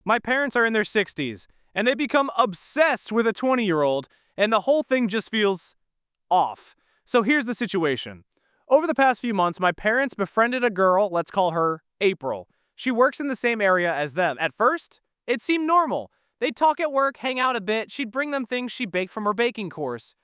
My parents are in their 60s, and they become obsessed with a 20-year-old, and the whole thing just feels off. So here's the situation. Over the past few months, my parents befriended a girl, let's call her April. She works in the same area as them. At first, it seemed normal. They'd talk at work, hang out a bit, she'd bring them things she baked from her baking course.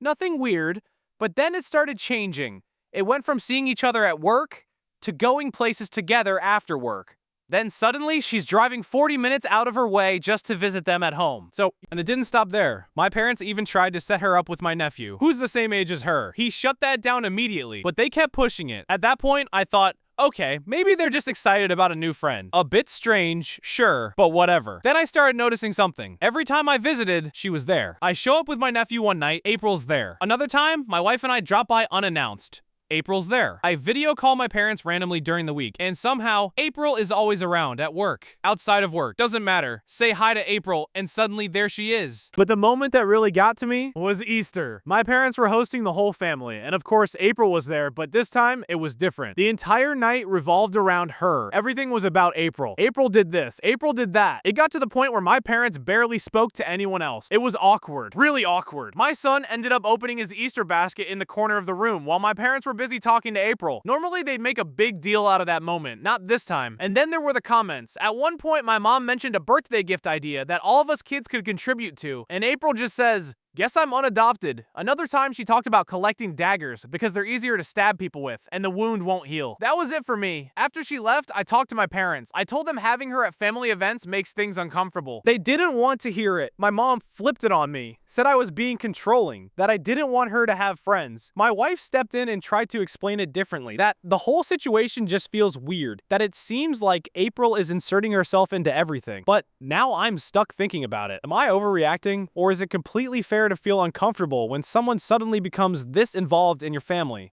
Nothing weird, but then it started changing. It went from seeing each other at work to going places together after work. Then suddenly, she's driving 40 minutes out of her way just to visit them at home. And it didn't stop there. My parents even tried to set her up with my nephew, who's the same age as her. He shut that down immediately, but they kept pushing it. At that point, I thought, okay, maybe they're just excited about a new friend. A bit strange, sure, but whatever. Then I started noticing something. Every time I visited, she was there. I show up with my nephew one night, April's there. Another time, my wife and I drop by unannounced. April's there. I video call my parents randomly during the week, and somehow, April is always around, at work, outside of work, doesn't matter. Say hi to April, and suddenly there she is. But the moment that really got to me was Easter. My parents were hosting the whole family, and of course, April was there, but this time, it was different. The entire night revolved around her. Everything was about April. April did this, April did that. It got to the point where my parents barely spoke to anyone else. It was awkward, really awkward. My son ended up opening his Easter basket in the corner of the room, while my parents were busy talking to April. Normally, they'd make a big deal out of that moment. Not this time. And then there were the comments. At one point, my mom mentioned a birthday gift idea that all of us kids could contribute to, and April just says, "Guess I'm unadopted." Another time she talked about collecting daggers because they're easier to stab people with and the wound won't heal. That was it for me. After she left, I talked to my parents. I told them having her at family events makes things uncomfortable. They didn't want to hear it. My mom flipped it on me, said I was being controlling, that I didn't want her to have friends. My wife stepped in and tried to explain it differently, that the whole situation just feels weird, that it seems like April is inserting herself into everything. But now I'm stuck thinking about it. Am I overreacting, or is it completely fair to feel uncomfortable when someone suddenly becomes this involved in your family?